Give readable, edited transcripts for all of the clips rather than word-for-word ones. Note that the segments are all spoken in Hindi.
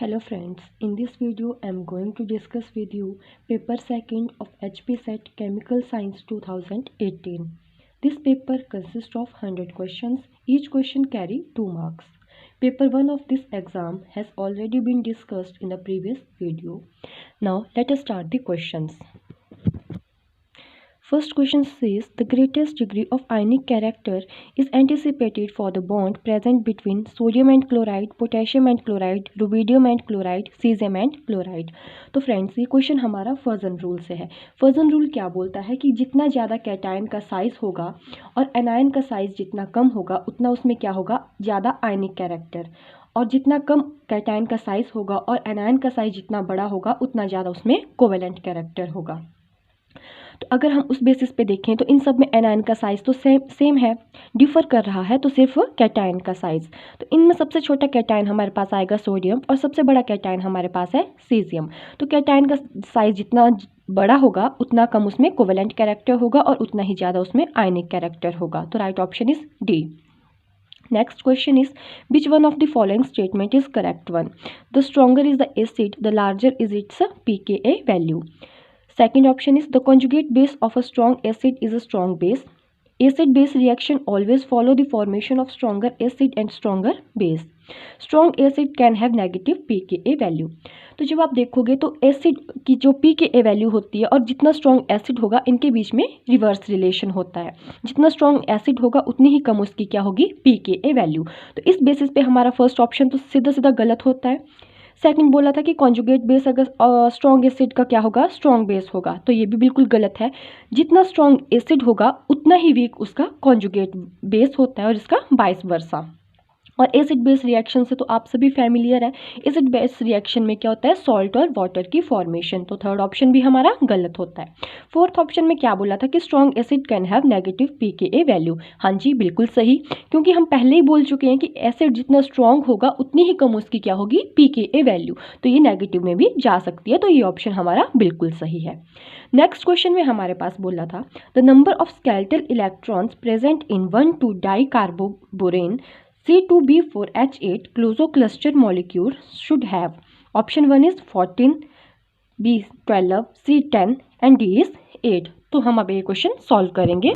Hello friends, in this video I am going to discuss with you paper 2nd of HP Set Chemical Science 2018. This paper consists of 100 questions, each question carry 2 marks. Paper 1 of this exam has already been discussed in the previous video. Now let us start the questions. First question says the greatest degree of ionic character is anticipated for the bond present between sodium and chloride, potassium and chloride, rubidium and chloride, caesium and chloride. तो फ्रेंड्स ये क्वेश्चन हमारा फर्जन रूल से है। फर्जन रूल क्या बोलता है कि जितना ज़्यादा कैटायन का साइज होगा और एनायन का साइज जितना कम होगा उतना उसमें क्या होगा, ज़्यादा आयनिक कैरेक्टर, और जितना कम कैटायन का साइज होगा और एनायन का साइज जितना बड़ा होगा उतना ज़्यादा उसमें कोवेलेंट कैरेक्टर होगा। तो अगर हम उस बेसिस पे देखें तो इन सब में एनायन का साइज तो सेम है, डिफर कर रहा है तो सिर्फ कैटायन का साइज। तो इनमें सबसे छोटा कैटायन हमारे पास आएगा सोडियम और सबसे बड़ा कैटायन हमारे पास है सीजियम। तो कैटायन का साइज जितना बड़ा होगा उतना कम उसमें कोवेलेंट कैरेक्टर होगा और उतना ही ज़्यादा उसमें आयनिक कैरेक्टर होगा। तो right option is D. Next question is, which one of the following statement is correct one? The stronger is the acid, the larger is its pKa value. Second option is, the conjugate base of a strong acid is a strong base. Acid base reaction always follow the formation of stronger acid and stronger base. Strong acid can have negative pKa value. तो जब आप देखोगे तो एसिड की जो pKa वैल्यू होती है और जितना स्ट्रॉन्ग एसिड होगा इनके बीच में रिवर्स रिलेशन होता है। जितना स्ट्रॉन्ग एसिड होगा उतनी ही कम उसकी क्या होगी, pKa वैल्यू। तो इस बेसिस पे हमारा फर्स्ट ऑप्शन तो सीधा सीधा गलत होता है। सेकंड बोला था कि कॉन्जुगेट बेस अगर स्ट्रॉन्ग एसिड का क्या होगा, स्ट्रॉन्ग बेस होगा, तो ये भी बिल्कुल गलत है। जितना स्ट्रॉन्ग एसिड होगा उतना ही वीक उसका कॉन्जुगेट बेस होता है और इसका वाइस वर्सा। और एसिड बेस रिएक्शन से तो आप सभी फैमिलियर हैं। एसिड बेस रिएक्शन में क्या होता है, सॉल्ट और वाटर की फॉर्मेशन। तो थर्ड ऑप्शन भी हमारा गलत होता है। फोर्थ ऑप्शन में क्या बोला था कि strong acid can have negative pKa value. हाँ जी, बिल्कुल सही, क्योंकि हम पहले ही बोल चुके हैं कि एसिड जितना स्ट्रॉन्ग होगा उतनी ही कम उसकी क्या होगी, pKa वैल्यू। तो ये नेगेटिव में भी जा सकती है, तो ये ऑप्शन हमारा बिल्कुल सही है। नेक्स्ट क्वेश्चन में हमारे पास बोला था the number of skeletal electrons present in 1,2 डाइकार्बोबोरेन C2B4H8 closocluster molecule should have. Option 1 is 14, B 12, C 10 and D is 8। तो हम अब ये क्वेश्चन सॉल्व करेंगे।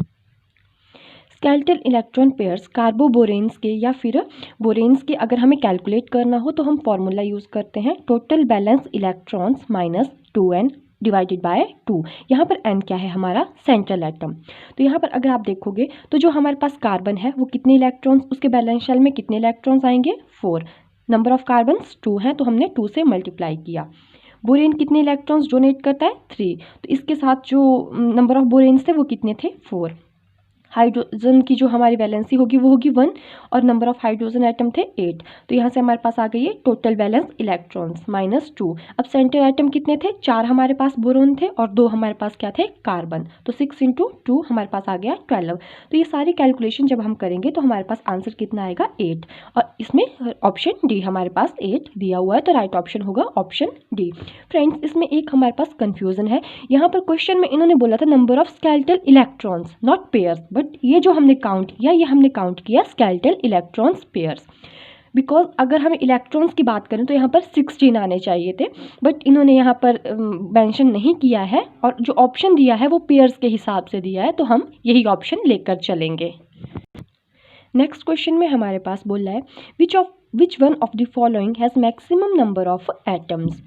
स्केलेटल इलेक्ट्रॉन पेयर्स कार्बोबोरेन्स के या फिर बोरेन्स के अगर हमें कैलकुलेट करना हो तो हम फॉर्मूला यूज़ करते हैं total balance electrons minus 2n divided by 2। यहाँ पर n क्या है, हमारा सेंट्रल एटम। तो यहाँ पर अगर आप देखोगे तो जो हमारे पास कार्बन है वो कितने इलेक्ट्रॉन्स, उसके बैलेंस शेल में कितने इलेक्ट्रॉन्स आएंगे, 4। नंबर ऑफ कार्बन्स 2 हैं तो हमने 2 से मल्टीप्लाई किया। बोरेन कितने इलेक्ट्रॉन्स डोनेट करता है, 3। तो इसके साथ जो नंबर ऑफ बोरेन्स थे वो कितने थे, 4। हाइड्रोजन की जो हमारी वैलेंसी होगी वो होगी 1 और नंबर ऑफ हाइड्रोजन एटम थे 8। तो यहाँ से हमारे पास आ गई है टोटल बैलेंस इलेक्ट्रॉन्स माइनस 2। अब सेंटर एटम कितने थे, 4 हमारे पास बोरोन थे और 2 हमारे पास क्या थे, कार्बन। तो 6 × 2 हमारे पास आ गया 12। तो ये सारी कैलकुलेशन जब हम करेंगे तो हमारे पास आंसर कितना आएगा, 8। और इसमें ऑप्शन डी हमारे पास 8 दिया हुआ है, तो राइट ऑप्शन होगा ऑप्शन डी। फ्रेंड्स इसमें एक हमारे पास कन्फ्यूजन है। यहाँ पर क्वेश्चन में इन्होंने बोला था number of skeletal electrons not pairs, but ये जो हमने काउंट किया ये हमने काउंट किया स्केलेटल इलेक्ट्रॉन्स पेयर्स। बिकॉज अगर हमें इलेक्ट्रॉन्स की बात करें तो यहाँ पर 16 आने चाहिए थे, बट इन्होंने यहाँ पर मेंशन नहीं किया है और जो ऑप्शन दिया है वो पेयर्स के हिसाब से दिया है, तो हम यही ऑप्शन लेकर चलेंगे। नेक्स्ट क्वेश्चन में हमारे पास बोल रहा है which one of the following has maximum number of atoms.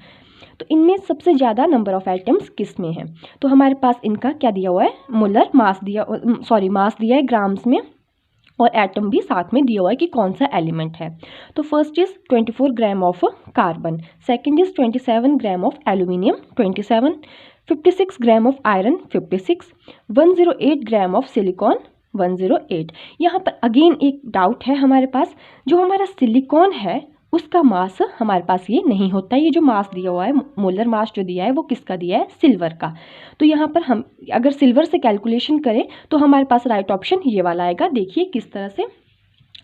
तो इनमें सबसे ज़्यादा नंबर ऑफ एटम्स किस में है। तो हमारे पास इनका क्या दिया हुआ है, मोलर मास दिया है ग्राम्स में, और एटम भी साथ में दिया हुआ है कि कौन सा एलिमेंट है। तो first is 24 gram of carbon, second is 27 gram of aluminium 27, 56 gram of iron 56, 108 gram of silicon 108। यहाँ पर अगेन एक डाउट है हमारे पास, जो हमारा सिलिकॉन है उसका मास हमारे पास ये नहीं होता है। ये जो मास दिया हुआ है, मोलर मास जो दिया है वो किसका दिया है, सिल्वर का। तो यहाँ पर हम अगर सिल्वर से कैलकुलेशन करें तो हमारे पास राइट ऑप्शन ये वाला आएगा। देखिए किस तरह से,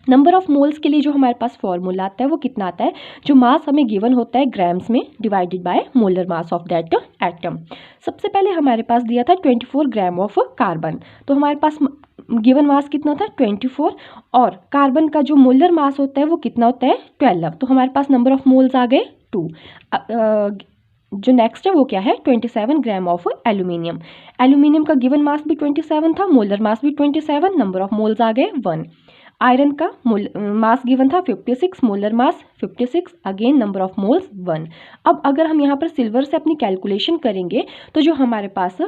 नंबर ऑफ मोल्स के लिए जो हमारे पास फॉर्मूला आता है वो कितना आता है, जो मास हमें गिवन होता है ग्राम्स में divided by molar mass of that atom. सबसे पहले हमारे पास दिया था 24 ग्राम ऑफ कार्बन, तो हमारे पास गिवन मास कितना था 24, और कार्बन का जो मोलर मास होता है वो कितना होता है 12। तो हमारे पास नंबर ऑफ मोल्स आ गए 2। जो नेक्स्ट है वो क्या है 27 ग्राम ऑफ एल्यूमिनियम। एल्यूमिनियम का गिवन मास भी 27 था, मोलर मास भी 27, नंबर ऑफ मोल्स आ गए 1। आयरन का मास गिवन था 56, molar mass 56, again number of moles 1। अब अगर हम यहाँ पर सिल्वर से अपनी कैलकुलेशन करेंगे तो जो हमारे पास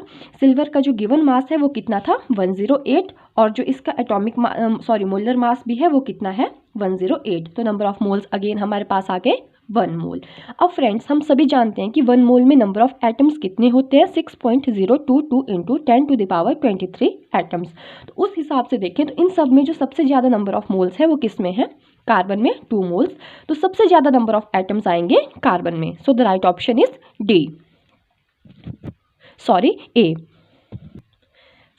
सिल्वर का जो गिवन मास है वो कितना था 108, और जो इसका एटॉमिक मोलर मास भी है वो कितना है 108। तो नंबर ऑफ मोल्स अगेन हमारे पास आ गए 1 मोल। अब फ्रेंड्स हम सभी जानते हैं कि 1 मोल में नंबर ऑफ एटम्स कितने होते हैं 6.022 इंटू 10⁻23 एटम्स। तो उस हिसाब से देखें तो इन सब में जो सबसे ज़्यादा नंबर ऑफ मोल्स है वो किस में है, कार्बन में 2 मोल्स। तो सबसे ज़्यादा नंबर ऑफ एटम्स आएंगे कार्बन में। So the right option is A.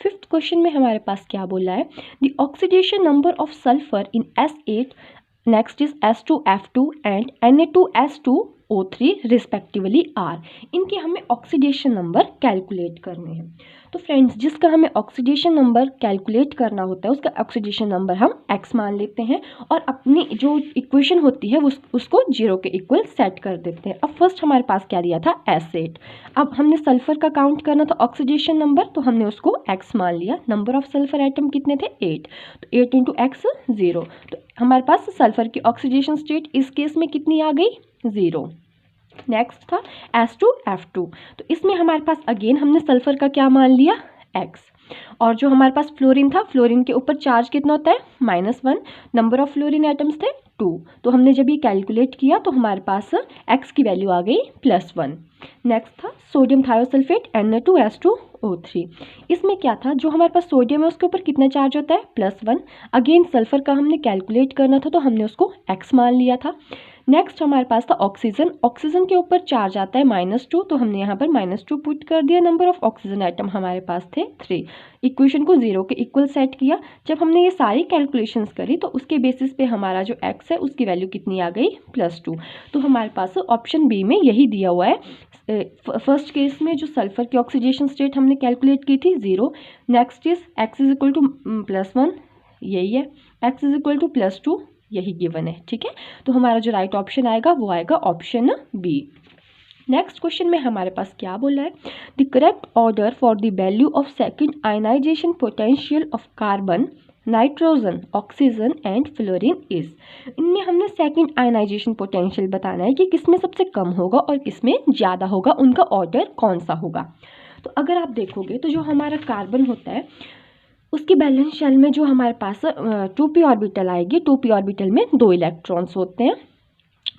Fifth question में हमारे पास क्या बोला है, the oxidation number of sulphur in S8 next is S2F2 and Na2S2O3 respectively are. इनके हमें ऑक्सीडेशन नंबर कैलकुलेट करने हैं। तो फ्रेंड्स जिसका हमें ऑक्सीडेशन नंबर कैलकुलेट करना होता है उसका ऑक्सीडेशन नंबर हम x मान लेते हैं और अपनी जो इक्वेशन होती है उसको 0 के इक्वल सेट कर देते हैं। अब फर्स्ट हमारे पास क्या दिया था S8। अब हमने सल्फर का काउंट करना था ऑक्सीडेशन नंबर, तो हमने उसको x मान लिया। नंबर ऑफ सल्फर एटम कितने थे 8, तो 8 इंटू एक्स 0। तो हमारे पास सल्फर की ऑक्सीडेशन स्टेट इस केस में कितनी आ गई 0। नेक्स्ट था S2F2, तो इसमें हमारे पास अगेन हमने सल्फर का क्या मान लिया x, और जो हमारे पास फ्लोरीन था, फ्लोरीन के ऊपर चार्ज कितना होता है -1, नंबर ऑफ फ्लोरीन एटम्स थे 2। तो हमने जब ये कैलकुलेट किया तो हमारे पास x की वैल्यू आ गई +1। नेक्स्ट था सोडियम थायोसल्फेट Na2S2O3। इसमें क्या था, जो हमारे पास सोडियम है उसके ऊपर कितना चार्ज होता है +1। अगेन सल्फर का हमने कैलकुलेट करना था तो हमने उसको x मान लिया था। नेक्स्ट हमारे पास था ऑक्सीजन। ऑक्सीजन के ऊपर चार्ज आता है -2, तो हमने यहाँ पर -2 पुट कर दिया। नंबर ऑफ ऑक्सीजन आइटम हमारे पास थे 3। इक्वेशन को 0 के इक्वल सेट किया। जब हमने ये सारी कैलकुलेशंस करी तो उसके बेसिस पे हमारा जो x है उसकी वैल्यू कितनी आ गई +2। तो हमारे पास ऑप्शन बी में यही दिया हुआ है। फर्स्ट केस में जो सल्फर की ऑक्सीडेशन स्टेट हमने कैलकुलेट की थी 0। Next is x is equal to +1, यही है, x इज इक्वल टू +2, यही गिवन है। ठीक है, तो हमारा जो राइट ऑप्शन आएगा वो आएगा ऑप्शन बी। नेक्स्ट क्वेश्चन में हमारे पास क्या बोला है, the correct order for the value of second ionization potential of carbon, nitrogen, oxygen and fluorine is. इनमें हमने सेकंड आयनाइजेशन पोटेंशियल बताना है कि किसमें सबसे कम होगा और किसमें ज़्यादा होगा, उनका ऑर्डर कौन सा होगा। तो अगर आप देखोगे तो जो हमारा कार्बन होता है उसकी बैलेंस शेल में जो हमारे पास 2p ऑर्बिटल आएगी, 2p ऑर्बिटल में 2 इलेक्ट्रॉन्स होते हैं।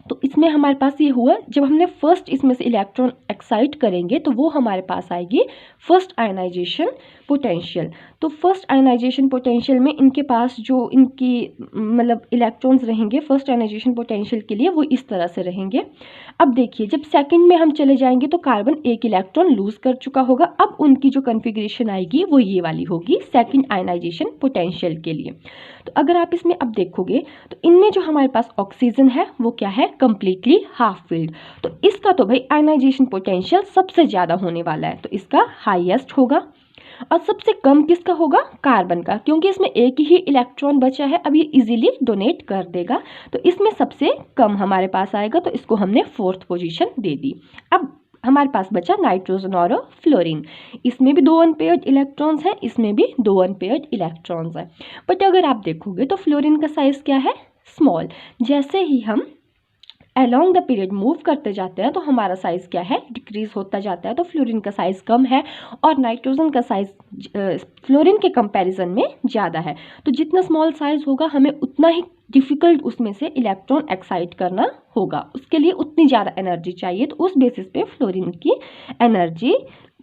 तो इसमें हमारे पास ये हुआ, जब हमने फर्स्ट इसमें से इलेक्ट्रॉन एक्साइट करेंगे तो वो हमारे पास आएगी फर्स्ट आयनाइजेशन पोटेंशियल। तो फर्स्ट आयनाइजेशन पोटेंशियल में इनके पास जो इनकी मतलब इलेक्ट्रॉन्स रहेंगे फर्स्ट आयनाइजेशन पोटेंशियल के लिए वो इस तरह से रहेंगे। अब देखिए जब सेकंड में हम चले जाएंगे तो कार्बन एक इलेक्ट्रॉन लूज कर चुका होगा। अब उनकी जो कन्फिग्रेशन आएगी वो ये वाली होगी सेकंड आयनाइजेशन पोटेंशियल के लिए। तो अगर आप इसमें अब देखोगे तो इनमें जो हमारे पास ऑक्सीजन है वो क्या है कंप्लीटली हाफ फिल्ड। तो इसका तो भाई आयनाइजेशन पोटेंशियल सबसे ज़्यादा होने वाला है, तो इसका हाईएस्ट होगा। और सबसे कम किसका होगा कार्बन का, क्योंकि इसमें एक ही इलेक्ट्रॉन बचा है, अब ये इजीली डोनेट कर देगा। तो इसमें सबसे कम हमारे पास आएगा, तो इसको हमने 4th पोजीशन दे दी। अब हमारे पास बचा नाइट्रोजन और फ्लोरीन। इसमें भी 2 अनपेयर्ड इलेक्ट्रॉन्स हैं, इसमें भी 2 अनपेयर्ड इलेक्ट्रॉन्स हैं। बट अगर आप देखोगे तो फ्लोरीन का साइज क्या है स्मॉल। जैसे ही हम अलोंग द पीरियड मूव करते जाते हैं तो हमारा साइज़ क्या है डिक्रीज होता जाता है। तो फ्लोरीन का साइज़ कम है और नाइट्रोजन का साइज़ फ्लोरीन के कंपैरिजन में ज़्यादा है। तो जितना स्मॉल साइज़ होगा हमें उतना ही डिफ़िकल्ट उसमें से इलेक्ट्रॉन एक्साइट करना होगा, उसके लिए उतनी ज़्यादा एनर्जी चाहिए। तो उस बेसिस पे फ्लोरीन की एनर्जी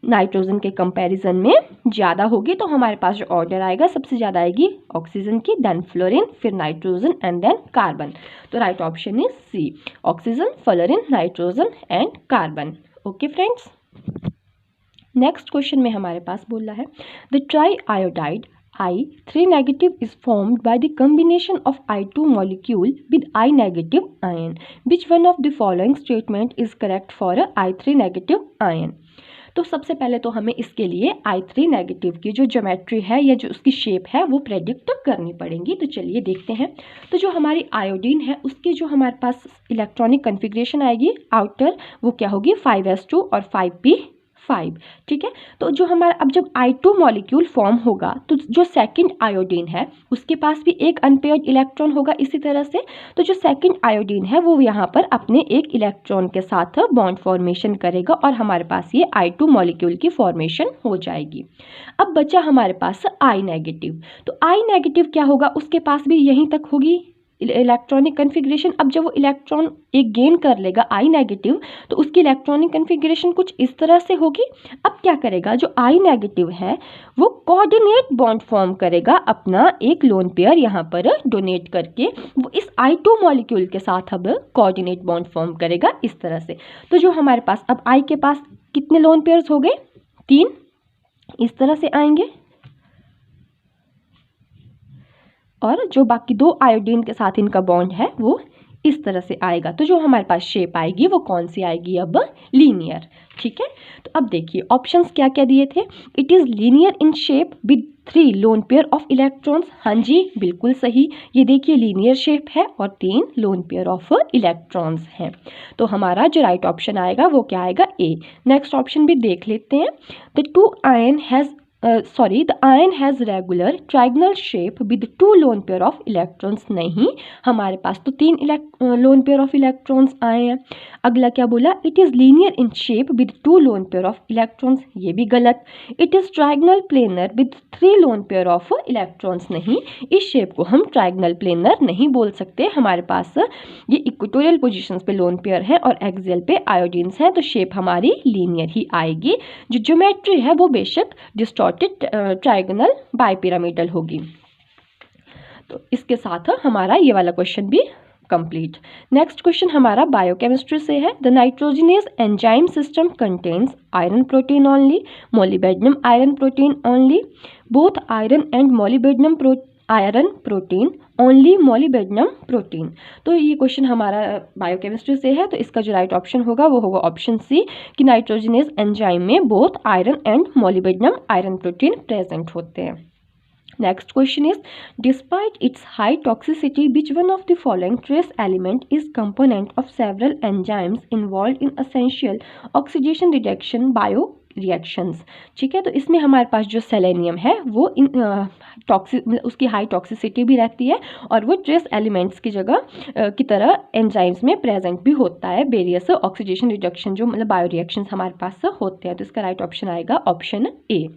नाइट्रोजन के कंपैरिजन में ज़्यादा होगी। तो हमारे पास जो ऑर्डर आएगा सबसे ज़्यादा आएगी ऑक्सीजन की, देन फ्लोरीन, फिर नाइट्रोजन एंड देन कार्बन। तो right option is C, oxygen, fluorine, nitrogen and carbon. Okay friends, next question में हमारे पास बोल रहा है the triiodide I3 negative is formed by the combination of I2 molecule with I negative ion. Which one of the following statement is correct for a I3 negative ion? तो सबसे पहले तो हमें इसके लिए I3 नेगेटिव की जो ज्योमेट्री है या जो उसकी शेप है वो प्रेडिक्ट करनी पड़ेगी। तो चलिए देखते हैं। तो जो हमारी आयोडीन है उसकी जो हमारे पास इलेक्ट्रॉनिक कन्फिग्रेशन आएगी आउटर, वो क्या होगी 5s2 और 5p5। ठीक है, तो जो हमारा अब जब I2 मॉलिक्यूल फॉर्म होगा तो जो सेकंड आयोडीन है उसके पास भी एक अनपेयर्ड इलेक्ट्रॉन होगा इसी तरह से। तो जो सेकंड आयोडीन है वो यहाँ पर अपने एक इलेक्ट्रॉन के साथ बॉन्ड फॉर्मेशन करेगा और हमारे पास ये I2 मॉलिक्यूल की फॉर्मेशन हो जाएगी। अब बचा हमारे पास I नेगेटिव। तो I नेगेटिव क्या होगा, उसके पास भी यहीं तक होगी इलेक्ट्रॉनिक कन्फिग्रेशन। अब जब वो इलेक्ट्रॉन एक गेन कर लेगा I नेगेटिव तो उसकी इलेक्ट्रॉनिक कन्फिग्रेशन कुछ इस तरह से होगी। अब क्या करेगा, जो I नेगेटिव है वो कोऑर्डिनेट बॉन्ड फॉर्म करेगा अपना एक लोन पेयर यहाँ पर डोनेट करके, वो इस I2 मॉलिक्यूल के साथ अब कोऑर्डिनेट बॉन्ड फॉर्म करेगा इस तरह से। तो जो हमारे पास अब I के पास कितने लोन पेयर्स हो गए, 3 इस तरह से आएंगे, और जो बाकी 2 आयोडीन के साथ इनका बॉन्ड है वो इस तरह से आएगा। तो जो हमारे पास शेप आएगी वो कौन सी आएगी, अब लीनियर। ठीक है, तो अब देखिए ऑप्शंस क्या क्या दिए थे। It is linear in shape with 3 lone pair of electrons. हाँ जी बिल्कुल सही, ये देखिए लीनियर शेप है और 3 लोन पेयर ऑफ इलेक्ट्रॉन्स हैं। तो हमारा जो राइट ऑप्शन आएगा वो क्या आएगा, ए। नेक्स्ट ऑप्शन भी देख लेते हैं। The iron has regular trigonal shape with 2 lone pair of electrons। नहीं, हमारे पास तो 3 lone pair of electrons आए हैं। अगला क्या बोला, it is linear in shape with 2 lone pair of electrons। ये भी गलत। it is trigonal planar with 3 lone pair of electrons। नहीं, इस शेप को हम trigonal planar नहीं बोल सकते। हमारे पास ये इक्वेटोरियल पोजिशंस पे लोन पेयर है और एक्सियल पे आयोडीन्स हैं, तो शेप हमारी लीनियर ही आएगी। जो ज्योमेट्री है वो बेशक डिस्टॉर्टेड ट्रायगोनल बाइपिरामिडल होगी। तो इसके साथ हमारा ये वाला क्वेश्चन भी कंप्लीट। नेक्स्ट क्वेश्चन हमारा बायोकेमिस्ट्री से है। The nitrogenase enzyme system contains iron protein only, molybdenum iron protein only, both iron and molybdenum iron protein, only molybdenum protein. तो ये क्वेश्चन हमारा बायोकेमिस्ट्री से है, तो इसका जो राइट ऑप्शन होगा वो होगा ऑप्शन सी कि नाइट्रोजिनेज एंजाइम में both iron and molybdenum iron protein present होते हैं। Next question is, despite its high toxicity, which one of the following trace element is component of several enzymes involved in essential oxidation reduction bioreactions? ठीक है, तो इसमें हमारे पास जो सेलेनियम है वो उसकी हाई टॉक्सिसिटी भी रहती है और वो ट्रेस एलिमेंट्स की जगह की तरह एंजाइम्स में प्रेजेंट भी होता है। वेरियस ऑक्सीडेशन रिडक्शन जो मतलब बायोरिएक्शंस हमारे पास होते हैं, तो इसका राइट ऑप्शन आएगा ऑप्शन ए।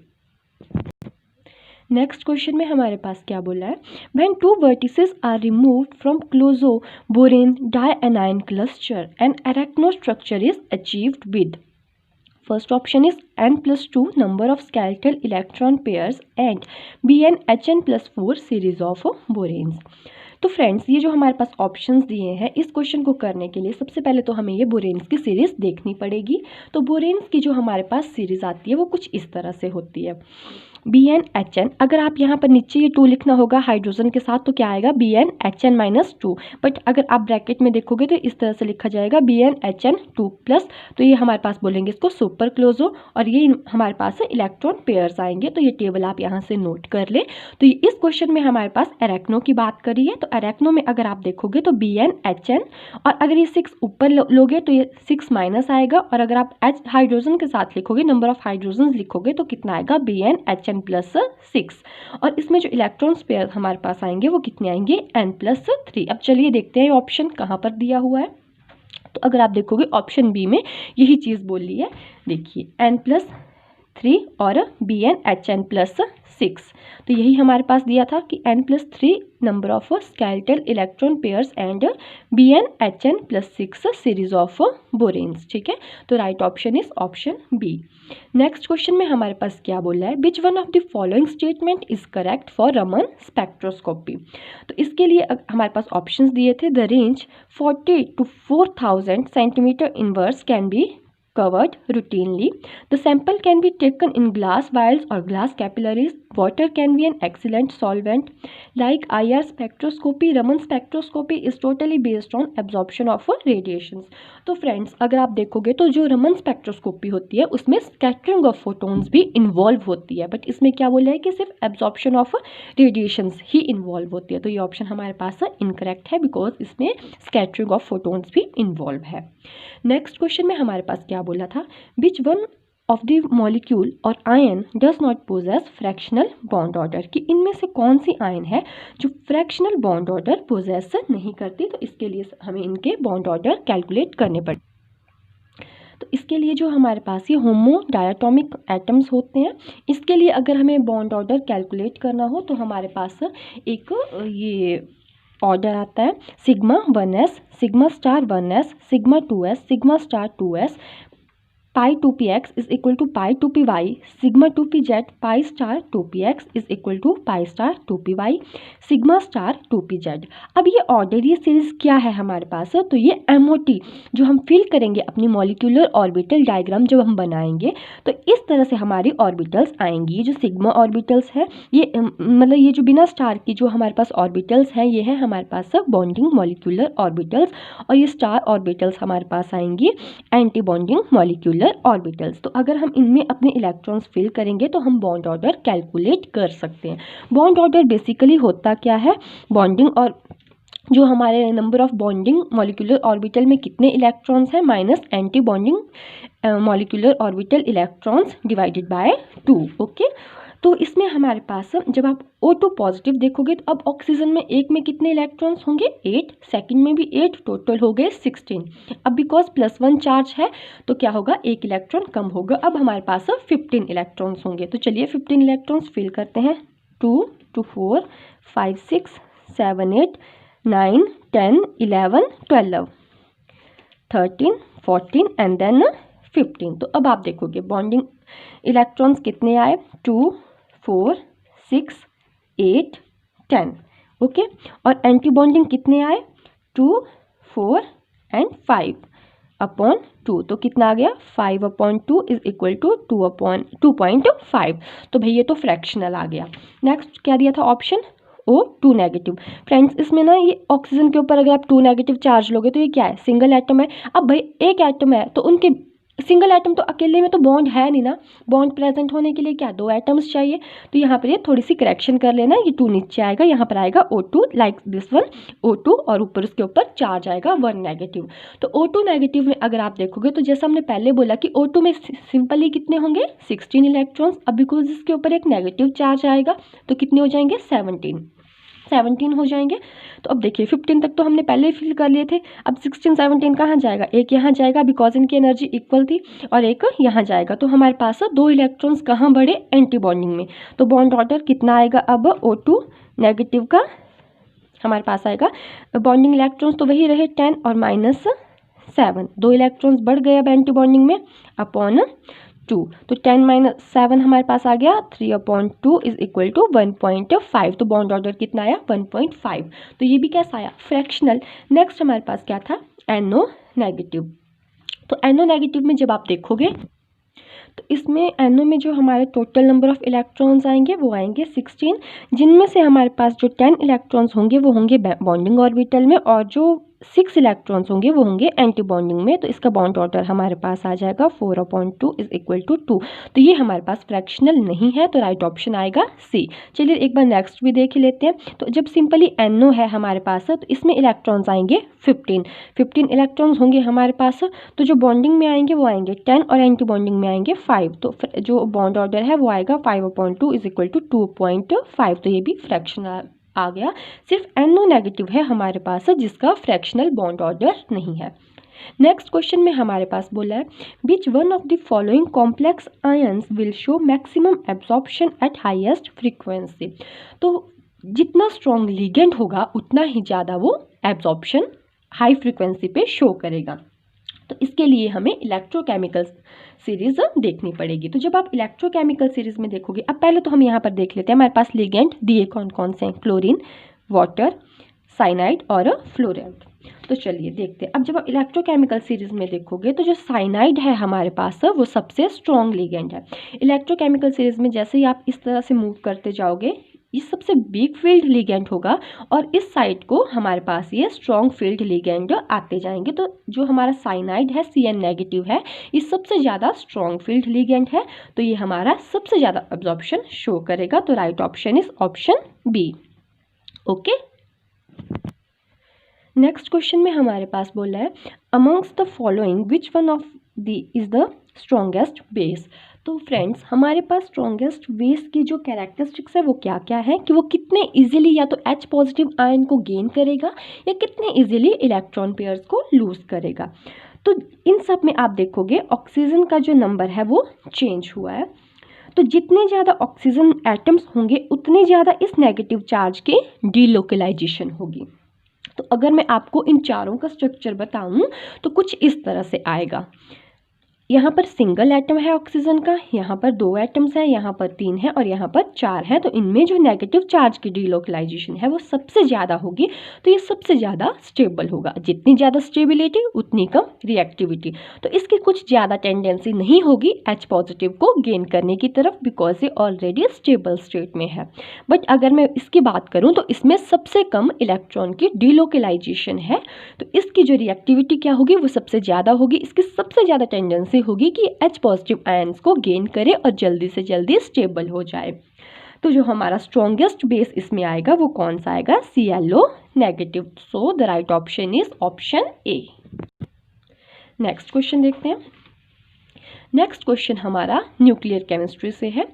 नेक्स्ट क्वेश्चन में हमारे पास क्या बोला है, when 2 vertices are removed from closoborane dianion cluster and arachno structure is achieved with। First option is n+2 number of skeletal electron pairs and BnHn+4 series of boranes. तो फ्रेंड्स ये जो हमारे पास ऑप्शंस दिए हैं इस क्वेश्चन को करने के लिए सबसे पहले तो हमें ये बोरेन्स की सीरीज देखनी पड़ेगी। तो बोरेन्स की जो हमारे पास सीरीज आती है वो कुछ इस तरह से होती है, BnHn। अगर आप यहाँ पर नीचे ये 2 लिखना होगा हाइड्रोजन के साथ तो क्या आएगा BnHn-2, बट अगर आप ब्रैकेट में देखोगे तो इस तरह से लिखा जाएगा BnHn2+। तो ये हमारे पास बोलेंगे इसको सुपर क्लोजो और ये हमारे पास इलेक्ट्रॉन पेयर्स आएंगे। तो ये टेबल आप यहाँ से नोट कर ले। तो ये इस क्वेश्चन में हमारे पास एरेक्नो की बात करी है, तो एरेक्नो में अगर आप देखोगे तो BnHn और अगर ये 6 ऊपर लोगे तो ये 6 माइनस आएगा, और अगर आप H हाइड्रोजन के साथ लिखोगे नंबर ऑफ हाइड्रोजन लिखोगे तो कितना आएगा BnHn+6। और इसमें जो इलेक्ट्रॉन्स पेयर हमारे पास आएंगे वो कितने आएंगे n+3। अब चलिए देखते हैं ऑप्शन कहाँ पर दिया हुआ है। तो अगर आप देखोगे ऑप्शन बी में यही चीज़ बोली है, देखिए n+3 और BnHn+6। तो यही हमारे पास दिया था कि n+3 number of skeletal electron pairs and BnHn+6 series of boranes. ठीक है, तो right option is option B. Next question में हमारे पास क्या बोला है, which one of the following statement is correct for Raman spectroscopy. तो इसके लिए हमारे पास ऑप्शंस दिए थे, the range 40 to 4000 centimetre inverse can be covered routinely, the sample can be taken in glass vials or glass capillaries water can be an excellent solvent. Like IR spectroscopy, Raman spectroscopy is totally based on absorption of radiations. तो फ्रेंड्स, अगर आप देखोगे तो जो रमन स्पेक्ट्रोस्कोपी होती है उसमें स्कैटरिंग ऑफ फोटॉन्स भी इन्वॉल्व होती है, बट इसमें क्या बोला है कि सिर्फ एब्जॉर्प्शन ऑफ रेडिएशंस ही इन्वॉल्व होती है। तो ये ऑप्शन हमारे पास इनकरेक्ट है बिकॉज इसमें स्कैटरिंग ऑफ फोटॉन्स भी इन्वॉल्व है। नेक्स्ट क्वेश्चन में हमारे पास क्या बोला था, which one of the molecule और ion does not possess fractional bond order, कि इनमें से कौन सी आयन है जो फ्रैक्शनल बॉन्ड ऑर्डर पोजेस नहीं करती। तो इसके लिए हमें इनके बॉन्ड ऑर्डर कैलकुलेट करने पड़े। तो इसके लिए जो हमारे पास ये होमो डायटोमिक एटम्स होते हैं, इसके लिए अगर हमें बॉन्ड ऑर्डर कैलकुलेट करना हो तो हमारे पास एक ये ऑर्डर आता है sigma 1s, sigma star 1s, sigma 2s, sigma star 2s, pi 2px is equal to pi 2py, sigma 2pz, pi star 2px is equal to pi star 2py, sigma star 2pz। अब ये ऑर्डर, ये सीरीज क्या है हमारे पास, तो ये MOT जो हम फिल करेंगे अपनी मॉलिक्यूलर ऑर्बिटल डायग्राम जब हम बनाएंगे तो इस तरह से हमारी ऑर्बिटल्स आएंगी। ये जो सिग्मा ऑर्बिटल्स है ये मतलब ये जो बिना स्टार की जो हमारे पास ऑर्बिटल्स हैं ये है हमारे पास बॉन्डिंग मॉलिक्यूलर ऑर्बिटल्स, और ये स्टार ऑर्बिटल्स हमारे पास आएंगी एंटी बॉन्डिंग मॉलिक्यूलर ऑर्बिटल्स। तो अगर हम इनमें अपने इलेक्ट्रॉन्स फिल करेंगे तो हम बॉन्ड ऑर्डर कैलकुलेट कर सकते हैं। बॉन्ड ऑर्डर बेसिकली होता क्या है, बॉन्डिंग और जो हमारे number of bonding molecular orbital में कितने इलेक्ट्रॉन्स हैं minus anti bonding molecular orbital electrons divided by 2। Okay, तो इसमें हमारे पास जब आप O2 पॉजिटिव देखोगे तो अब ऑक्सीजन में एक में कितने इलेक्ट्रॉन्स होंगे 8, सेकंड में भी 8, टोटल हो गए 16। अब बिकॉज +1 चार्ज है तो क्या होगा, एक इलेक्ट्रॉन कम होगा। अब हमारे पास 15 इलेक्ट्रॉन्स होंगे। तो चलिए 15 इलेक्ट्रॉन्स फिल करते हैं। 2 2 4 5 6 7 8 9 10 11 12 13 14 एंड देन 15। तो अब आप देखोगे बॉन्डिंग इलेक्ट्रॉन्स कितने आए, 2 4 6 8 10। ओके, और एंटी बॉन्डिंग कितने आए, 2 4 एंड 5 अपॉन 2। तो कितना आ गया, 5/2 इज इक्वल टू 2.5। तो भाई ये तो फ्रैक्शनल आ गया। नेक्स्ट क्या दिया था ऑप्शन, O2 नेगेटिव। फ्रेंड्स इसमें ना ये ऑक्सीजन के ऊपर अगर आप 2 नेगेटिव चार्ज लोगे तो ये क्या है, सिंगल एटम है। अब भाई एक एटम है तो उनके सिंगल एटम तो अकेले में तो बॉन्ड है नहीं ना, बॉन्ड प्रेजेंट होने के लिए क्या 2 एटम्स चाहिए। तो यहाँ पर ये थोड़ी सी करेक्शन कर लेना, ये 2 नीचे आएगा, यहाँ पर आएगा O2 like this one O2 और ऊपर उसके ऊपर चार्ज आएगा 1 नेगेटिव। तो O2 नेगेटिव में अगर आप देखोगे तो जैसा हमने पहले बोला कि O2 में सिंपली कितने होंगे 16 इलेक्ट्रॉन्स। अब बिकॉज इसके ऊपर एक नेगेटिव चार्ज आएगा तो कितने हो जाएंगे 17 हो जाएंगे। तो अब देखिए 15 तक तो हमने पहले ही फिल कर लिए थे, अब 16 17 कहाँ जाएगा, एक यहाँ जाएगा बिकॉज इनकी एनर्जी इक्वल थी, और एक यहाँ जाएगा। तो हमारे पास 2 इलेक्ट्रॉन्स कहाँ बढ़े, एंटी बॉन्डिंग में। तो बॉन्ड ऑर्डर कितना आएगा अब, O2 नेगेटिव का हमारे पास आएगा बॉन्डिंग इलेक्ट्रॉन्स तो वही रहे 10 और -7, 2 इलेक्ट्रॉन्स बढ़ गए अब एंटी बॉन्डिंग में अपॉन 2। तो 10 - 7 हमारे पास आ गया 3/2 इज इक्वल टू 1.5। तो बॉन्ड ऑर्डर कितना आया 1.5। तो ये भी कैसा आया, फ्रैक्शनल। नेक्स्ट हमारे पास क्या था, NO नेगेटिव। तो NO नेगेटिव में जब आप देखोगे तो इसमें NO में जो हमारे टोटल नंबर ऑफ इलेक्ट्रॉन्स आएंगे वो आएंगे 16, जिनमें से हमारे पास जो 10 इलेक्ट्रॉन्स होंगे वो होंगे बॉन्डिंग ऑर्बिटल में, और जो 6 इलेक्ट्रॉन्स होंगे वो होंगे एंटी बॉन्डिंग में। तो इसका बॉन्ड ऑर्डर हमारे पास आ जाएगा 4/2 इज इक्वल टू 2। तो ये हमारे पास फ्रैक्शनल नहीं है, तो राइट ऑप्शन आएगा C। चलिए एक बार नेक्स्ट भी देख ही लेते हैं। तो जब सिंपली NO है हमारे पास तो इसमें इलेक्ट्रॉन्स आएंगे 15 इलेक्ट्रॉन्स होंगे हमारे पास। तो जो बॉन्डिंग में आएंगे वो आएंगे 10 और एंटी बॉन्डिंग में आएंगे 5। तो जो बॉन्ड ऑर्डर है वो आएगा 5/2 इज इक्वल टू 2.5। तो ये भी फ्रैक्शनल आ गया। सिर्फ NO नेगेटिव है हमारे पास जिसका फ्रैक्शनल बॉन्ड ऑर्डर नहीं है। नेक्स्ट क्वेश्चन में हमारे पास बोला है which one of the following complex ions will show maximum absorption eight highest frequency. तो जितना स्ट्रॉन्ग लिगेंड होगा उतना ही ज़्यादा वो एब्जॉर्प्शन हाई फ्रीक्वेंसी पे शो करेगा। तो इसके लिए हमें इलेक्ट्रोकेमिकल सीरीज देखनी पड़ेगी। तो जब आप इलेक्ट्रोकेमिकल सीरीज में देखोगे, अब पहले तो हम यहाँ पर देख लेते हैं हमारे पास लिगेंड दिए कौन कौन से हैं, क्लोरीन, वाटर, साइनाइड और फ्लोराइड। तो चलिए देखते हैं। अब जब आप इलेक्ट्रोकेमिकल सीरीज में देखोगे तो जो साइनाइड है हमारे पास वो सबसे स्ट्रॉन्ग लिगेंड है। इलेक्ट्रोकेमिकल सीरीज में जैसे ही आप इस तरह से मूव करते जाओगे ये सबसे वीक फील्ड लिगेंड होगा और इस साइड को हमारे पास ये स्ट्रॉन्ग फील्ड लिगेंड आते जाएंगे। तो जो हमारा साइनाइड है Cn नेगेटिव है, ये सबसे ज़्यादा स्ट्रॉन्ग फील्ड लिगेंड है, तो ये हमारा सबसे ज़्यादा एब्जॉर्प्शन शो करेगा। तो right option is option B. Okay, next question में हमारे पास बोला है amongst the following which one of the is the strongest base. तो फ्रेंड्स हमारे पास स्ट्रॉन्गेस्ट बेस की जो कैरेक्टरिस्टिक्स है वो क्या क्या है कि वो कितने इजीली या तो H पॉजिटिव आयन को गेन करेगा या कितने इजीली इलेक्ट्रॉन पेयर्स को लूज करेगा। तो इन सब में आप देखोगे ऑक्सीजन का जो नंबर है वो चेंज हुआ है। तो जितने ज़्यादा ऑक्सीजन एटम्स होंगे उतने ज़्यादा इस नेगेटिव चार्ज की डीलोकलाइजेशन होगी। तो अगर मैं आपको इन चारों का स्ट्रक्चर बताऊं तो कुछ इस तरह से आएगा। यहाँ पर सिंगल एटम है ऑक्सीजन का, यहाँ पर 2 एटम्स हैं, यहाँ पर 3 है और यहाँ पर 4 है। तो इनमें जो नेगेटिव चार्ज की डीलोकलाइजेशन है वो सबसे ज़्यादा होगी, तो ये सबसे ज़्यादा स्टेबल होगा। जितनी ज़्यादा स्टेबिलिटी उतनी कम रिएक्टिविटी। तो इसकी कुछ ज़्यादा टेंडेंसी नहीं होगी H पॉजिटिव को गेन करने की तरफ, बिकॉज ये ऑलरेडी स्टेबल स्टेट में है। बट अगर मैं इसकी बात करूँ तो इसमें सबसे कम इलेक्ट्रॉन की डीलोकलाइजेशन है, तो इसकी जो रिएक्टिविटी क्या होगी वो सबसे ज़्यादा होगी। इसकी सबसे ज़्यादा टेंडेंसी होगी कि H पॉजिटिव आयंस को गेन करे और जल्दी से जल्दी स्टेबल हो जाए। तो जो हमारा स्ट्रॉन्गेस्ट बेस इसमें आएगा वो कौन सा आएगा? ClO negative. So the right option is option A. Next question देखते हैं। नेक्स्ट क्वेश्चन हमारा न्यूक्लियर केमिस्ट्री से है।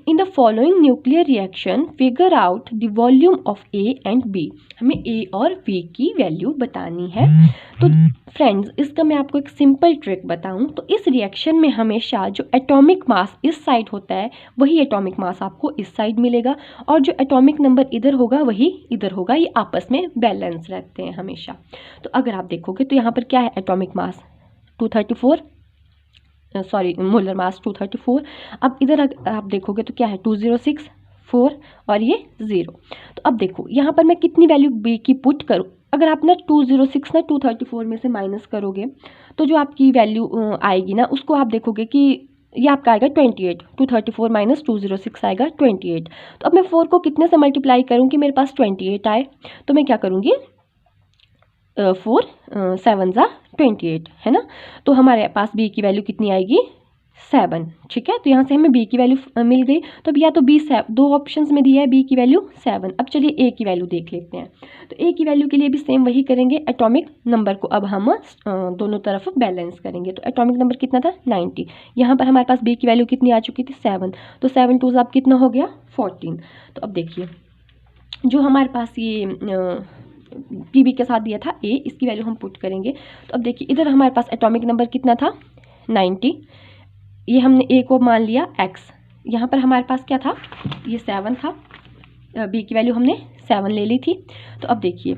इन the following nuclear reaction figure out the volume of A and B। हमें A और B की वैल्यू बतानी है। तो फ्रेंड्स इसका मैं आपको एक सिंपल ट्रिक बताऊं तो इस रिएक्शन में हमेशा जो एटॉमिक मास इस साइड होता है वही एटॉमिक मास आपको इस साइड मिलेगा और जो एटॉमिक नंबर इधर होगा वही इधर होगा। ये आपस में बैलेंस रहते हैं हमेशा। तो अगर आप देखोगे तो यहाँ पर क्या है? Atomic mass 234, sorry molar mass 234। अब इधर आप देखोगे तो क्या है? 206, 4 और ये 0। तो अब देखो यहाँ पर मैं कितनी वैल्यू B की पुट करूँ। अगर आप ना 206 ना 234 में से माइनस करोगे तो जो आपकी वैल्यू आएगी ना उसको आप देखोगे कि ये आपका आएगा 28। 234 माइनस 206 आएगा 28। तो अब मैं 4 को कितने से मल्टीप्लाई करूँ कि मेरे पास 28 आए? तो मैं क्या करूँगी? 4 7 ज़ा 28 है ना। तो हमारे पास B की वैल्यू कितनी आएगी? 7। ठीक है, तो यहाँ से हमें B की वैल्यू मिल गई। तो अब या तो B 2 ऑप्शंस में दिया है B की वैल्यू 7। अब चलिए A की वैल्यू देख लेते हैं। तो A की वैल्यू के लिए भी सेम वही करेंगे। एटॉमिक नंबर को अब हम दोनों तरफ बैलेंस करेंगे। तो एटॉमिक नंबर कितना था? 90। यहाँ पर हमारे पास B की वैल्यू कितनी आ चुकी थी? 7। तो 7 2 अब कितना हो गया? 14। तो अब देखिए जो हमारे पास ये PB के साथ दिया था A, इसकी वैल्यू हम पुट करेंगे। तो अब देखिए इधर हमारे पास एटॉमिक नंबर कितना था? 90। ये हमने A को मान लिया X। यहाँ पर हमारे पास क्या था? ये 7 था। B की वैल्यू हमने 7 ले ली थी। तो अब देखिए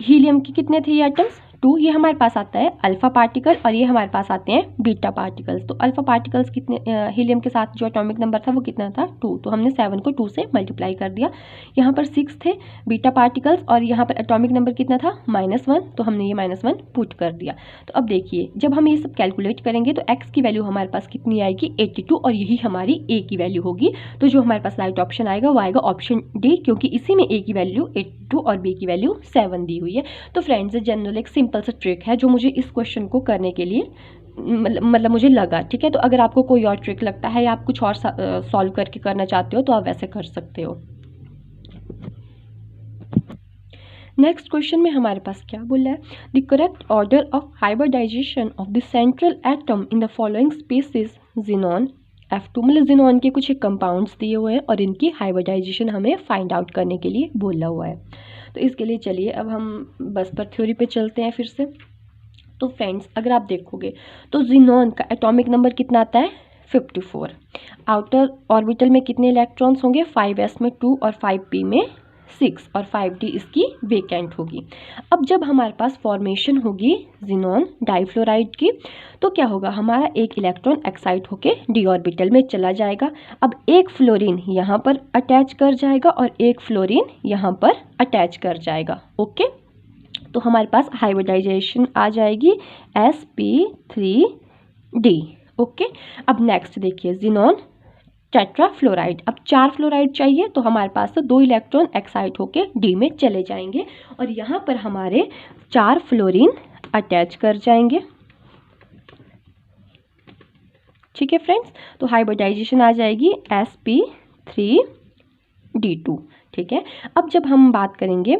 हीलियम की कितने थे ये आइटम्स? 2। ये हमारे पास आता है अल्फा पार्टिकल और ये हमारे पास आते हैं बीटा पार्टिकल्स। तो अल्फा पार्टिकल्स कितने, हीलियम के साथ जो एटॉमिक नंबर था वो कितना था? 2। तो हमने 7 को 2 से मल्टीप्लाई कर दिया। यहाँ पर 6 थे बीटा पार्टिकल्स और यहाँ पर एटॉमिक नंबर कितना था? -1। तो हमने ये -1 पुट कर दिया। तो अब देखिए जब हम ये सब कैलकुलेट करेंगे तो एक्स की वैल्यू हमारे पास कितनी आएगी? 82 और यही हमारी ए की वैल्यू होगी। तो जो हमारे पास राइट ऑप्शन आएगा वो आएगा ऑप्शन डी, क्योंकि इसी में ए की वैल्यू 82 और बी की वैल्यू 7 दी हुई है। तो फ्रेंड्स जनरल एक सिंपल सा ट्रिक है जो मुझे इस क्वेश्चन को करने के लिए मतलब मुझे लगा। ठीक है, तो अगर आपको कोई और ट्रिक लगता है या आप कुछ और सॉल्व करके करना चाहते हो तो आप वैसे कर सकते हो। नेक्स्ट क्वेश्चन में हमारे पास क्या बोला है? The correct order of hybridization of the central atom in the following species xenon F2। मतलब ज़ीनॉन के कुछ कंपाउंड्स दिए हुए हैं और इनकी हाइब्रिडाइजेशन हमें फाइंड आउट करने के लिए बोला हुआ है। तो इसके लिए चलिए अब हम बस पर थ्योरी पे चलते हैं फिर से। तो फ्रेंड्स अगर आप देखोगे तो ज़ीनॉन का एटॉमिक नंबर कितना आता है? 54। आउटर ऑर्बिटल में कितने इलेक्ट्रॉन्स होंगे? 5s में 2 और 5p में 6 और 5d इसकी वेकेंट होगी। अब जब हमारे पास फॉर्मेशन होगी ज़ीनॉन डाइफ्लोराइड की तो क्या होगा? हमारा एक इलेक्ट्रॉन एक्साइट होके डी ऑर्बिटल में चला जाएगा। अब एक फ्लोरीन यहाँ पर अटैच कर जाएगा और एक फ्लोरीन यहाँ पर अटैच कर जाएगा। ओके, तो हमारे पास हाइब्रिडाइजेशन आ जाएगी sp3d। ओके, अब नेक्स्ट देखिए जिनोन टेट्राफ्लोराइड। अब 4 फ्लोराइड चाहिए तो हमारे पास से 2 इलेक्ट्रॉन एक्साइट होके डी में चले जाएंगे और यहाँ पर हमारे 4 फ्लोरीन अटैच कर जाएंगे। ठीक है फ्रेंड्स, तो हाइब्रिडाइजेशन आ जाएगी sp3d2। ठीक है, अब जब हम बात करेंगे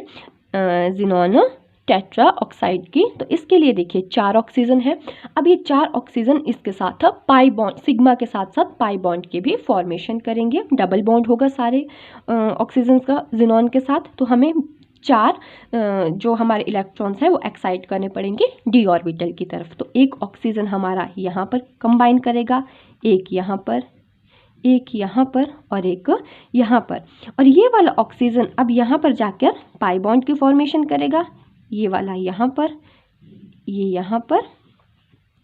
जिनोन टेट्रा ऑक्साइड की, तो इसके लिए देखिए 4 ऑक्सीजन है। अब ये 4 ऑक्सीजन इसके साथ पाई बॉन्ड, सिग्मा के साथ साथ पाई बॉन्ड के भी फॉर्मेशन करेंगे। डबल बॉन्ड होगा सारे ऑक्सीजन का जिनोन के साथ, तो हमें 4 जो हमारे इलेक्ट्रॉन्स हैं वो एक्साइट करने पड़ेंगे डी ऑर्बिटल की तरफ। तो एक ऑक्सीजन हमारा यहाँ पर कंबाइन करेगा, एक यहाँ पर, एक यहाँ पर और एक यहाँ पर, और ये वाला ऑक्सीजन अब यहाँ पर जाकर पाई बॉन्ड की फॉर्मेशन करेगा। ये वाला यहाँ पर, ये यहाँ पर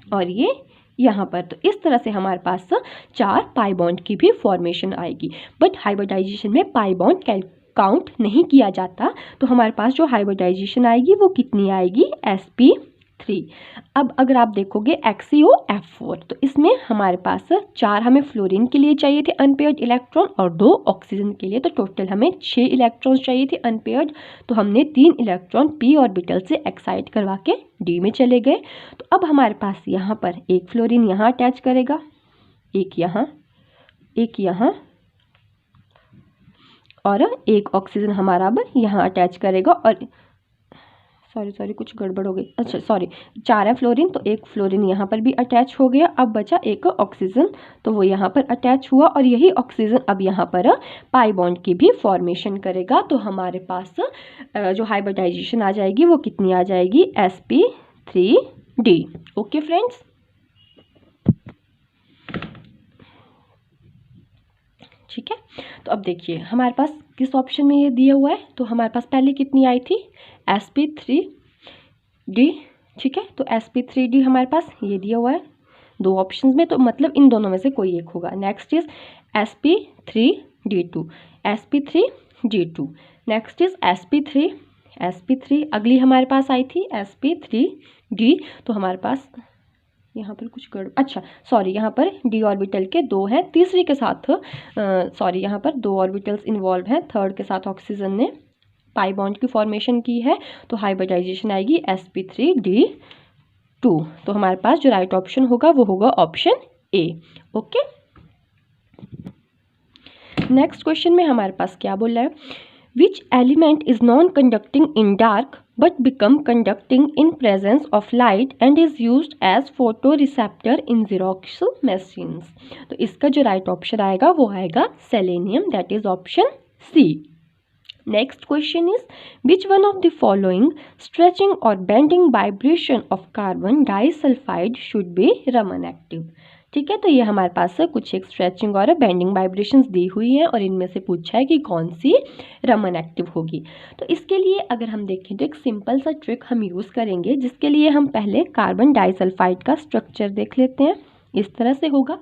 और ये यहाँ पर। तो इस तरह से हमारे पास 4 पाई बॉन्ड की भी फॉर्मेशन आएगी। बट हाइब्रिडाइजेशन में पाई बॉन्ड काउंट नहीं किया जाता, तो हमारे पास जो हाइब्रिडाइजेशन आएगी वो कितनी आएगी, sp3। अब अगर आप देखोगे XeO F4, तो इसमें हमारे पास 4 हमें फ्लोरीन के लिए चाहिए थे अनपेयर्ड इलेक्ट्रॉन और 2 ऑक्सीजन के लिए, तो टोटल हमें 6 इलेक्ट्रॉन्स चाहिए थे अनपेयर्ड। तो हमने 3 इलेक्ट्रॉन p ऑर्बिटल से एक्साइट करवा के d में चले गए। तो अब हमारे पास यहाँ पर एक फ्लोरीन यहाँ अटैच करेगा, एक यहाँ, एक यहाँ और एक ऑक्सीजन हमारा अब यहाँ अटैच करेगा। और सॉरी कुछ गड़बड़ हो गई, अच्छा सॉरी, 4 है फ्लोरीन, तो एक फ्लोरीन यहाँ पर भी अटैच हो गया। अब बचा एक ऑक्सीजन, तो वो यहाँ पर अटैच हुआ और यही ऑक्सीजन अब यहाँ पर पाई बॉन्ड की भी फॉर्मेशन करेगा। तो हमारे पास जो हाइब्रिडाइजेशन आ जाएगी वो कितनी आ जाएगी, sp3d। ओके फ्रेंड्स, ठीक है। तो अब देखिए हमारे पास किस ऑप्शन में ये दिया हुआ है, तो हमारे पास पहले कितनी आई थी, sp3d। ठीक है, तो sp3d हमारे पास ये दिया हुआ है 2 ऑप्शंस में, तो मतलब इन दोनों में से कोई एक होगा। Next is sp3d2, sp3d2। Next is sp3, अगली हमारे पास आई थी sp3d। तो हमारे पास यहाँ पर कुछ अच्छा सॉरी, यहाँ पर डी ऑर्बिटल के 2 हैं, तीसरे के साथ सॉरी यहाँ पर 2 ऑर्बिटल्स इन्वॉल्व हैं, थर्ड के साथ ऑक्सीजन ने पाई बॉन्ड की फॉर्मेशन की है। तो हाइब्रिडाइजेशन आएगी sp3d2। तो हमारे पास जो राइट ऑप्शन होगा वो होगा option A. Okay, next question में हमारे पास क्या बोल रहा है, which element is non conducting in dark but become conducting in presence of light and is used as photoreceptor in Xerox machines। तो इसका जो राइट ऑप्शन आएगा वो आएगा selenium, that is option C. Next question is which one of the following stretching और bending vibration of carbon disulphide should be Raman active. ठीक है, तो ये हमारे पास कुछ एक स्ट्रेचिंग और बेंडिंग वाइब्रेशंस दी हुई हैं और इनमें से पूछा है कि कौन सी रमन एक्टिव होगी। तो इसके लिए अगर हम देखें तो एक सिंपल सा ट्रिक हम यूज़ करेंगे, जिसके लिए हम पहले कार्बन डाइसल्फाइड का स्ट्रक्चर देख लेते हैं। इस तरह से होगा।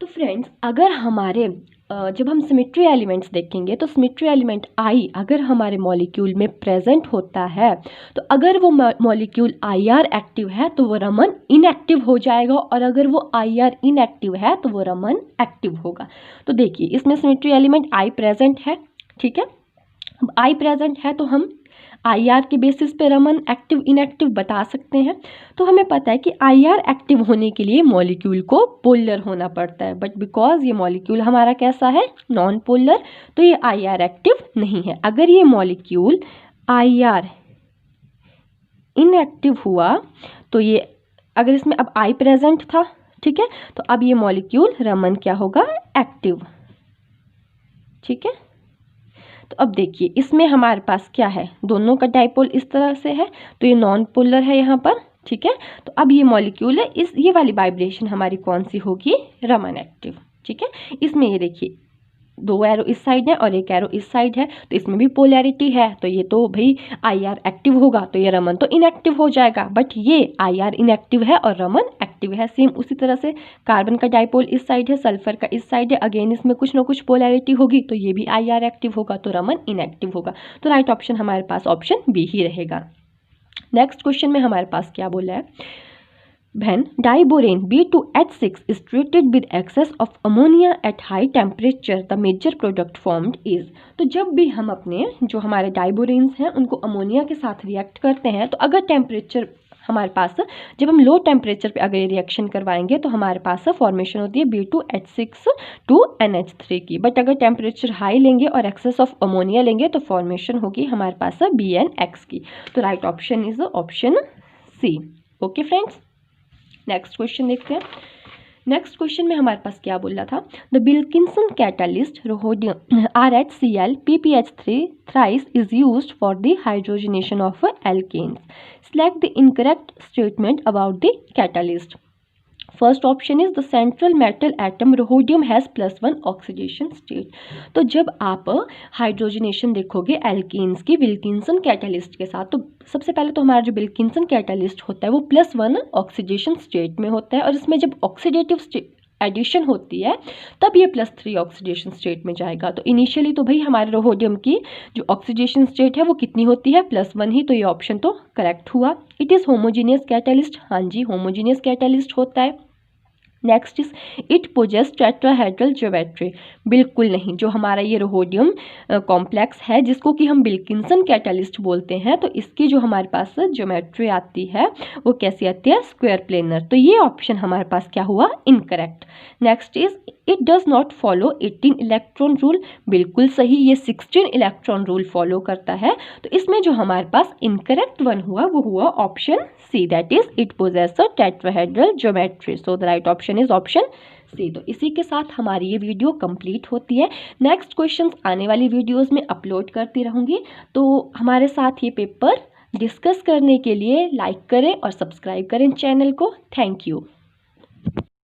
तो फ्रेंड्स, अगर हमारे जब हम सिमेट्री एलिमेंट्स देखेंगे तो सिमेट्री एलिमेंट आई अगर हमारे मॉलिक्यूल में प्रेजेंट होता है, तो अगर वो मॉलिक्यूल IR एक्टिव है तो वो रमन इनएक्टिव हो जाएगा, और अगर वो IR इनएक्टिव है तो वो रमन एक्टिव होगा। तो देखिए इसमें सिमेट्री एलिमेंट आई प्रेजेंट है। ठीक है, अब आई प्रेजेंट है तो हम IR के बेसिस पे रमन एक्टिव इनएक्टिव बता सकते हैं। तो हमें पता है कि IR एक्टिव होने के लिए मॉलिक्यूल को पोलर होना पड़ता है, बट बिकॉज ये मॉलिक्यूल हमारा कैसा है, नॉन पोलर, तो ये IR एक्टिव नहीं है। अगर ये मॉलिक्यूल IR इनएक्टिव हुआ तो ये, अगर इसमें अब I प्रेजेंट था, ठीक है, तो अब ये मॉलिक्यूल रमन क्या होगा, एक्टिव। ठीक है, तो अब देखिए इसमें हमारे पास क्या है, दोनों का डाइपोल इस तरह से है, तो ये नॉन पोलर है यहाँ पर। ठीक है, तो अब ये मॉलिक्यूल है, ये वाली वाइब्रेशन हमारी कौन सी होगी, रमन एक्टिव। ठीक है, इसमें ये देखिए 2 एरो इस साइड है और 1 एरो इस साइड है, तो इसमें भी पोलैरिटी है, तो ये तो भाई IR एक्टिव होगा तो ये रमन तो इनएक्टिव हो जाएगा, बट ये IR इनएक्टिव है और रमन एक्टिव है। सेम उसी तरह से कार्बन का डाइपोल इस साइड है, सल्फर का इस साइड है, अगेन इसमें कुछ ना कुछ पोलैरिटी होगी, तो ये भी IR एक्टिव होगा तो रमन इनएक्टिव होगा। तो राइट ऑप्शन हमारे पास ऑप्शन बी ही रहेगा। नेक्स्ट क्वेश्चन में हमारे पास क्या बोला है, when diborane B2H6 is treated with excess of ammonia at high temperature the major product formed is। तो जब भी हम अपने जो हमारे डाइबोरेन्स हैं उनको अमोनिया के साथ रिएक्ट करते हैं, तो अगर टेम्परेचर हमारे पास, जब हम लो टेम्परेचर पे अगर ये रिएक्शन करवाएंगे तो हमारे पास फॉर्मेशन होती है B2H6 to NH3 की। बट अगर टेम्परेचर हाई लेंगे और एक्सेस ऑफ अमोनिया लेंगे तो फॉर्मेशन होगी हमारे पास BNX की। तो right option is option C. Okay friends, next question देखते हैं। नेक्स्ट क्वेश्चन में हमारे पास क्या बोला था, the Wilkinson catalyst rhodium RHCl PPH3 thrice is used for the hydrogenation of alkanes. Select the incorrect statement about the catalyst. First option is the central metal atom rhodium has +1 oxidation state. तो जब आप हाइड्रोजनेशन देखोगे एल्कीन्स की विल्किंसन कैटालिस्ट के साथ, तो सबसे पहले तो हमारा जो विल्किंसन कैटालिस्ट होता है वो +1 ऑक्सीडेशन स्टेट में होता है, और इसमें जब ऑक्सीडेटिव एडिशन होती है तब ये +3 ऑक्सीडेशन स्टेट में जाएगा। तो इनिशियली तो भाई हमारे रोहोडियम की जो ऑक्सीडेशन स्टेट है वो कितनी होती है, +1 ही। तो ये ऑप्शन तो करेक्ट हुआ। इट इज़ होमोजीनियस कैटालिस्ट, हाँ जी होमोजीनियस कैटालिस्ट होता है। Next is it possess tetrahedral geometry, बिल्कुल नहीं। जो हमारा ये रोहोडियम कॉम्प्लेक्स है जिसको कि हम विल्किंसन कैटालिस्ट बोलते हैं, तो इसकी जो हमारे पास ज्योमेट्री आती है वो कैसी आती है, स्क्वायर प्लेनर। तो ये ऑप्शन हमारे पास क्या हुआ, incorrect. Next is it does not follow 18 electron rule, बिल्कुल सही, ये 16 इलेक्ट्रॉन रूल फॉलो करता है। तो इसमें जो हमारे पास इनकरेक्ट वन हुआ वो हुआ option C, that is it possess a tetrahedral geometry. So the right option is option C. तो इसी के साथ हमारी ये वीडियो कंप्लीट होती है। नेक्स्ट क्वेश्चंस आने वाली वीडियोस में अपलोड करती रहूँगी, तो हमारे साथ ये पेपर डिस्कस करने के लिए लाइक करें और सब्सक्राइब करें चैनल को। Thank you.